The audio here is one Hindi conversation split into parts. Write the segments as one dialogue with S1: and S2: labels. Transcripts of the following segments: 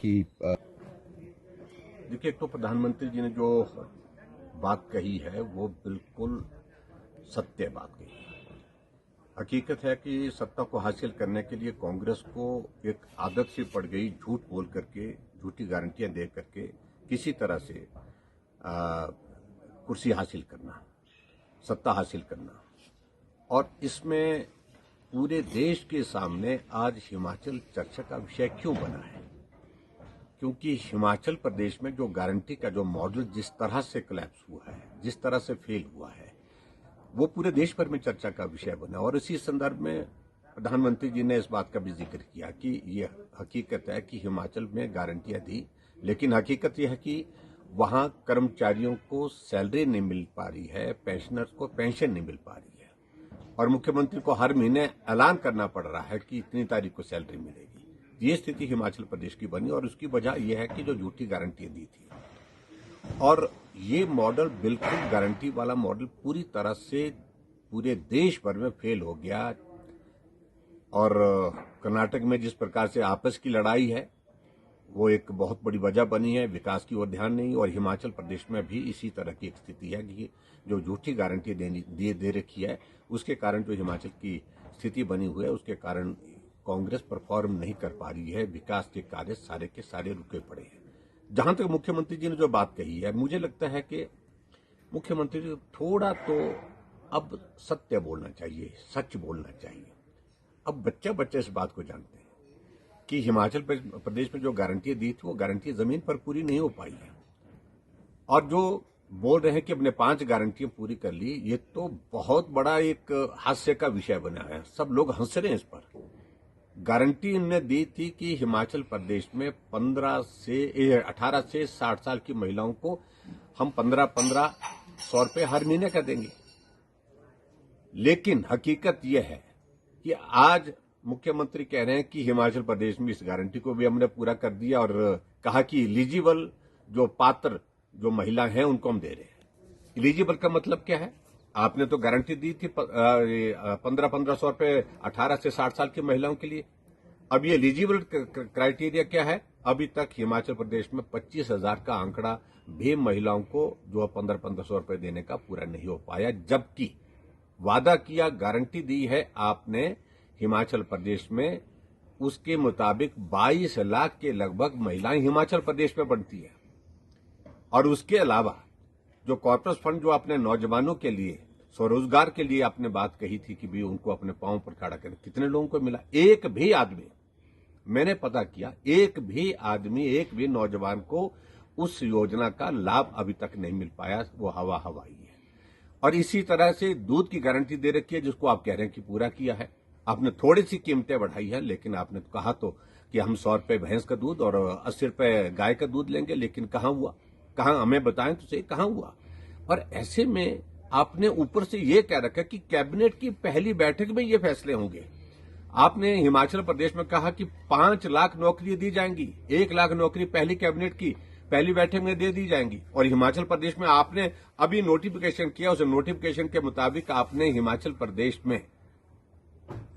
S1: कि
S2: देखिए, एक तो प्रधानमंत्री जी ने जो बात कही है वो बिल्कुल सत्य बात कही है। हकीकत है कि सत्ता को हासिल करने के लिए कांग्रेस को एक आदत सी पड़ गई झूठ बोल करके, झूठी गारंटियां दे करके किसी तरह से कुर्सी हासिल करना, सत्ता हासिल करना। और इसमें पूरे देश के सामने आज हिमाचल चर्चा का विषय क्यों बना है? क्योंकि हिमाचल प्रदेश में जो गारंटी का जो मॉडल जिस तरह से कोलैप्स हुआ है, जिस तरह से फेल हुआ है, वो पूरे देश भर में चर्चा का विषय बना। और इसी संदर्भ में प्रधानमंत्री जी ने इस बात का भी जिक्र किया कि ये हकीकत है कि हिमाचल में गारंटियां दी, लेकिन हकीकत यह है कि वहां कर्मचारियों को सैलरी नहीं मिल पा रही है, पेंशनर्स को पेंशन नहीं मिल पा रही है, और मुख्यमंत्री को हर महीने ऐलान करना पड़ रहा है कि इतनी तारीख को सैलरी मिलेगी। ये स्थिति हिमाचल प्रदेश की बनी, और उसकी वजह यह है कि जो झूठी गारंटियां दी थी, और ये मॉडल बिल्कुल गारंटी वाला मॉडल पूरी तरह से पूरे देश भर में फेल हो गया। और कर्नाटक में जिस प्रकार से आपस की लड़ाई है वो एक बहुत बड़ी वजह बनी है, विकास की ओर ध्यान नहीं। और हिमाचल प्रदेश में भी इसी तरह की एक स्थिति है कि जो झूठी गारंटी दे रखी है, उसके कारण जो हिमाचल की स्थिति बनी हुई है, उसके कारण कांग्रेस परफॉर्म नहीं कर पा रही है, विकास के कार्य सारे के सारे रुके पड़े हैं। जहां तक मुख्यमंत्री जी ने जो बात कही है, मुझे लगता है कि मुख्यमंत्री जी थोड़ा तो अब सत्य बोलना चाहिए, सच बोलना चाहिए। अब बच्चा बच्चा इस बात को जानते हैं कि हिमाचल प्रदेश में जो गारंटियां दी थी वो गारंटी जमीन पर पूरी नहीं हो पाई है। और जो बोल रहे हैं कि अपने 5 गारंटियां पूरी कर ली, ये तो बहुत बड़ा एक हास्य का विषय बना है। सब लोग हंस रहे हैं इस पर। गारंटी इनने दी थी कि हिमाचल प्रदेश में 18 से 60 साल की महिलाओं को हम 1500 रुपए हर महीने का देंगे। लेकिन हकीकत यह है कि आज मुख्यमंत्री कह रहे हैं कि हिमाचल प्रदेश में इस गारंटी को भी हमने पूरा कर दिया, और कहा कि एलिजिबल जो पात्र जो महिला हैं उनको हम दे रहे हैं। एलिजिबल का मतलब क्या है? आपने तो गारंटी दी थी 1500 रुपए 18 से 60 साल की महिलाओं के लिए। अब ये एलिजिबल क्राइटेरिया क्या है? अभी तक हिमाचल प्रदेश में 25,000 का आंकड़ा भी महिलाओं को जो 1500 रुपए देने का पूरा नहीं हो पाया, जबकि वादा किया, गारंटी दी है आपने हिमाचल प्रदेश में, उसके मुताबिक 22 लाख के लगभग महिलाएं हिमाचल प्रदेश में बनती है। और उसके अलावा जो कॉर्पोरेट फंड जो आपने नौजवानों के लिए स्वरोजगार के लिए आपने बात कही थी कि भी उनको अपने पांव पर खड़ा करें, कितने लोगों को मिला? एक भी आदमी, मैंने पता किया, एक भी आदमी, एक भी नौजवान को उस योजना का लाभ अभी तक नहीं मिल पाया। वो हवा हवाई है। और इसी तरह से दूध की गारंटी दे रखी है, जिसको आप कह रहे हैं कि पूरा किया है। आपने थोड़ी सी कीमतें बढ़ाई है, लेकिन आपने तो कहा तो कि हम 100 रुपए भैंस का दूध और 80 रुपए गाय का दूध लेंगे, लेकिन कहां हुआ? कहां? हमें बताएं तो सही, कहां हुआ? और ऐसे में आपने ऊपर से यह कह रखा कि कैबिनेट की पहली बैठक में ये फैसले होंगे। आपने हिमाचल प्रदेश में कहा कि 5 लाख नौकरी दी जाएंगी, 1 लाख नौकरी पहली कैबिनेट की पहली बैठक में दे दी जाएंगी। और हिमाचल प्रदेश में आपने अभी नोटिफिकेशन किया, उस नोटिफिकेशन के मुताबिक आपने हिमाचल प्रदेश में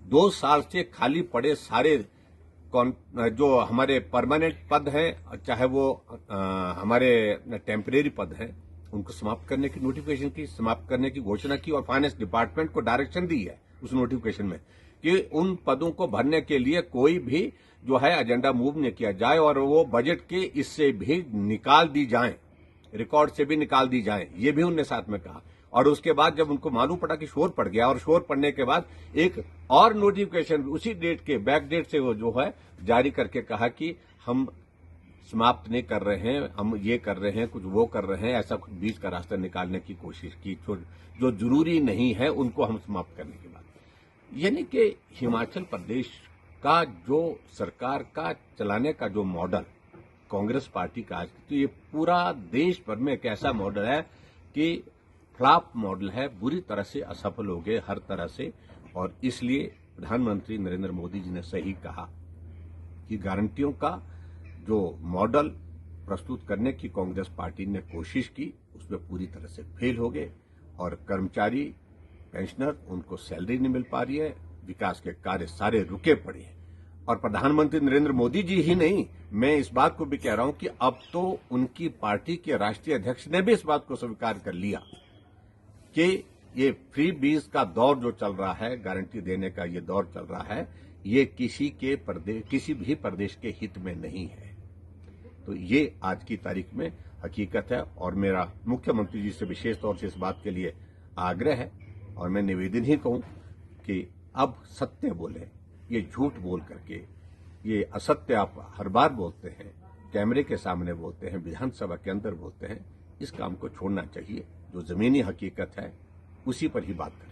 S2: 2 साल से खाली पड़े सारे जो हमारे परमानेंट पद हैं, चाहे वो हमारे टेम्परेरी पद हैं, उनको समाप्त करने की नोटिफिकेशन की, समाप्त करने की घोषणा की। और फाइनेंस डिपार्टमेंट को डायरेक्शन दी है उस नोटिफिकेशन में कि उन पदों को भरने के लिए कोई भी जो है एजेंडा मूव नहीं किया जाए, और वो बजट के इससे भी निकाल दी जाए, रिकॉर्ड से भी निकाल दी जाए, ये भी उनने साथ में कहा। और उसके बाद जब उनको मालूम पड़ा कि शोर पड़ गया, और शोर पड़ने के बाद एक और नोटिफिकेशन उसी डेट के बैक डेट से वो जो है जारी करके कहा कि हम समाप्त नहीं कर रहे हैं, हम ये कर रहे हैं, कुछ वो कर रहे हैं, ऐसा कुछ बीच का रास्ता निकालने की कोशिश की, जो जरूरी नहीं है उनको हम समाप्त करने के बाद। यानी कि हिमाचल प्रदेश का जो सरकार का चलाने का जो मॉडल कांग्रेस पार्टी का आज, तो ये पूरा देश भर में एक ऐसा मॉडल है कि फ्लॉप मॉडल है, बुरी तरह से असफल हो गए हर तरह से। और इसलिए प्रधानमंत्री नरेंद्र मोदी जी ने सही कहा कि गारंटियों का जो मॉडल प्रस्तुत करने की कांग्रेस पार्टी ने कोशिश की, उसमें पूरी तरह से फेल हो गए। और कर्मचारी, पेंशनर, उनको सैलरी नहीं मिल पा रही है, विकास के कार्य सारे रुके पड़े हैं। और प्रधानमंत्री नरेंद्र मोदी जी ही नहीं, मैं इस बात को भी कह रहा हूं कि अब तो उनकी पार्टी के राष्ट्रीय अध्यक्ष ने भी इस बात को स्वीकार कर लिया कि ये फ्री बीज का दौर जो चल रहा है, गारंटी देने का ये दौर चल रहा है, ये किसी भी प्रदेश के हित में नहीं है। तो ये आज की तारीख में हकीकत है और मेरा मुख्यमंत्री जी से विशेष तौर से इस बात के लिए आग्रह है और मैं निवेदन ही कहूं कि अब सत्य बोले, ये झूठ बोल करके, ये असत्य आप हर बार बोलते हैं, कैमरे के सामने बोलते हैं, विधानसभा के अंदर बोलते हैं, इस काम को छोड़ना चाहिए। जो जमीनी हकीकत है उसी पर ही बात करें।